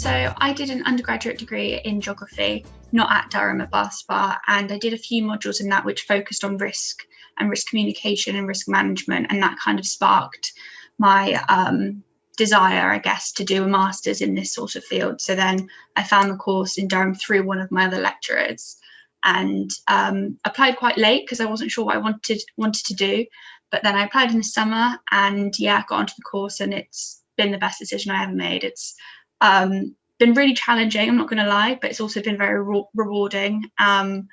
So I did an undergraduate degree in geography, not at Durham, at Bath Spa, and I did a few modules in that which focused on risk and risk communication and risk management, and that kind of sparked my desire, I guess, to do a master's in this sort of field. So then I found the course in Durham through one of my other lecturers, and applied quite late because I wasn't sure what I wanted to do. But then I applied in the summer, and got onto the course, and it's been the best decision I ever made. It's been really challenging, I'm not going to lie, but it's also been very rewarding. And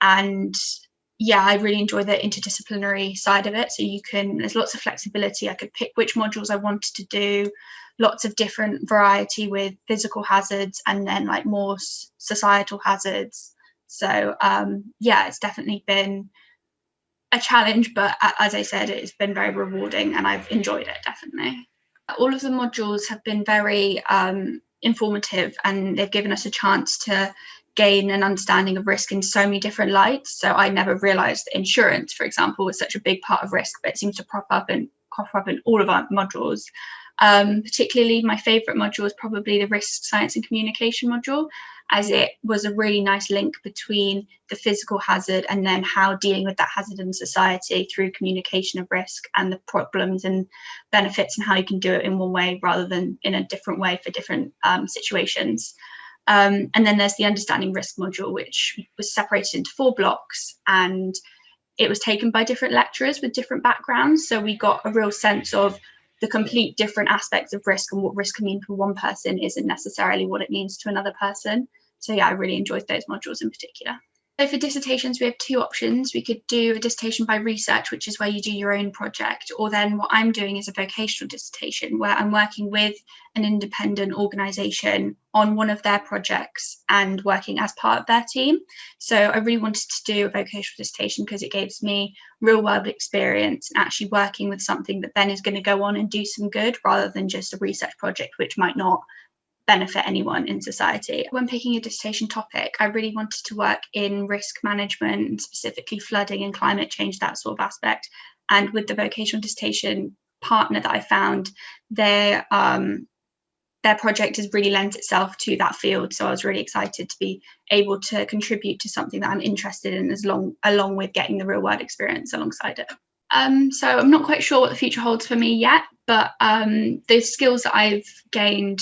I really enjoy the interdisciplinary side of it. So there's lots of flexibility. I could pick which modules I wanted to do, lots of different variety with physical hazards and then like more societal hazards. So it's definitely been a challenge, but as I said, it's been very rewarding and I've enjoyed it, definitely. All of the modules have been very informative, and they've given us a chance to gain an understanding of risk in so many different lights. So I never realised that insurance, for example, was such a big part of risk, but it seems to crop up in all of our modules. Particularly my favourite module is probably the risk science and communication module, as it was a really nice link between the physical hazard and then how dealing with that hazard in society through communication of risk and the problems and benefits and how you can do it in one way rather than in a different way for different situations. And then there's the understanding risk module, which was separated into 4 blocks, and it was taken by different lecturers with different backgrounds. So we got a real sense of the complete different aspects of risk, and what risk can mean for one person isn't necessarily what it means to another person. So I really enjoyed those modules in particular. So for dissertations, we have 2 options. We could do a dissertation by research, which is where you do your own project, or then what I'm doing is a vocational dissertation where I'm working with an independent organisation on one of their projects and working as part of their team. So I really wanted to do a vocational dissertation because it gives me real world experience and actually working with something that then is going to go on and do some good rather than just a research project which might not benefit anyone in society. When picking a dissertation topic, I really wanted to work in risk management, specifically flooding and climate change, that sort of aspect. And with the vocational dissertation partner that I found, their project has really lent itself to that field. So I was really excited to be able to contribute to something that I'm interested in along with getting the real world experience alongside it. So I'm not quite sure what the future holds for me yet, but the skills that I've gained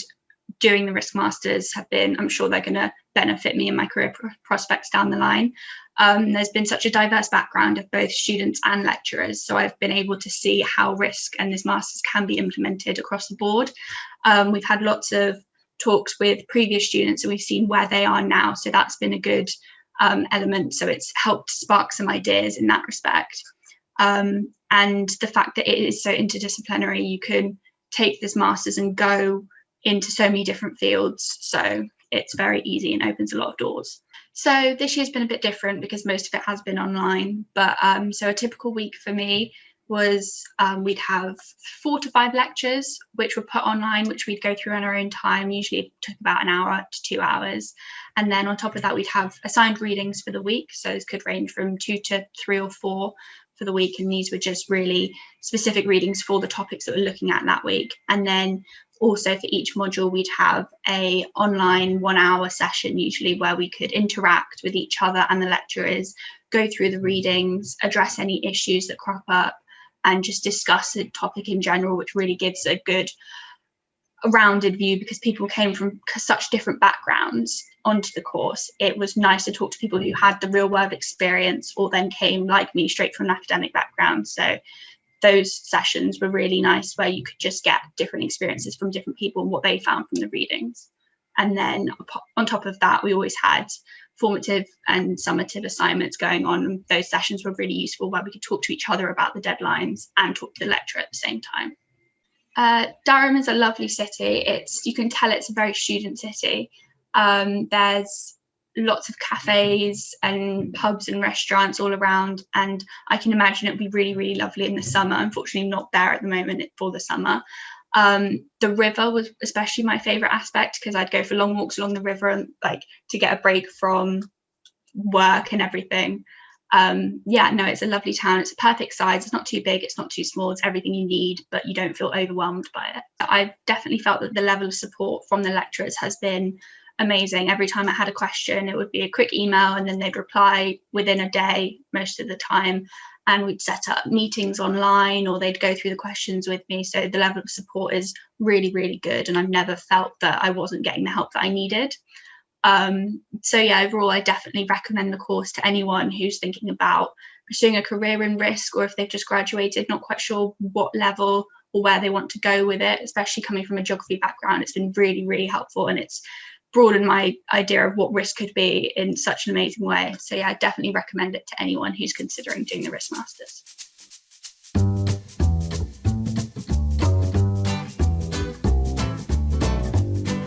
doing the risk masters I'm sure they're going to benefit me in my career prospects down the line. There's been such a diverse background of both students and lecturers, so I've been able to see how risk and this masters can be implemented across the board. We've had lots of talks with previous students and we've seen where they are now, so that's been a good element. So it's helped spark some ideas in that respect. And the fact that it is so interdisciplinary, you can take this masters and go into so many different fields, so it's very easy and opens a lot of doors. So this year's been a bit different because most of it has been online, but so a typical week for me was we'd have 4 to 5 lectures which were put online, which we'd go through on our own time. Usually it took about an hour to 2 hours, and then on top of that we'd have assigned readings for the week, so this could range from 2 to 3 or 4 for the week, and these were just really specific readings for the topics that we're looking at that week. And then also for each module we'd have a online 1-hour session usually where we could interact with each other and the lecturers, go through the readings, address any issues that crop up, and just discuss the topic in general, which really gives a good rounded view because people came from such different backgrounds onto the course. It was nice to talk to people who had the real world experience or then came like me straight from an academic background. So those sessions were really nice where you could just get different experiences from different people and what they found from the readings. And then on top of that, we always had formative and summative assignments going on. And those sessions were really useful where we could talk to each other about the deadlines and talk to the lecturer at the same time. Durham is a lovely city. You can tell it's a very student city. There's lots of cafes and pubs and restaurants all around, and I can imagine it would be really, really lovely in the summer. Unfortunately not there at the moment for the summer. The river was especially my favourite aspect because I'd go for long walks along the river and like to get a break from work and everything. Yeah, no, it's a lovely town. It's a perfect size. It's not too big, it's not too small. It's everything you need, but you don't feel overwhelmed by it. I definitely felt that the level of support from the lecturers has been amazing. Every time I had a question, it would be a quick email and then they'd reply within a day most of the time. And we'd set up meetings online, or they'd go through the questions with me. So the level of support is really, really good. And I've never felt that I wasn't getting the help that I needed. So yeah, overall, I definitely recommend the course to anyone who's thinking about pursuing a career in risk, or if they've just graduated, not quite sure what level or where they want to go with it, especially coming from a geography background. It's been really, really helpful, and it's broadened my idea of what risk could be in such an amazing way. So yeah, I definitely recommend it to anyone who's considering doing the risk masters.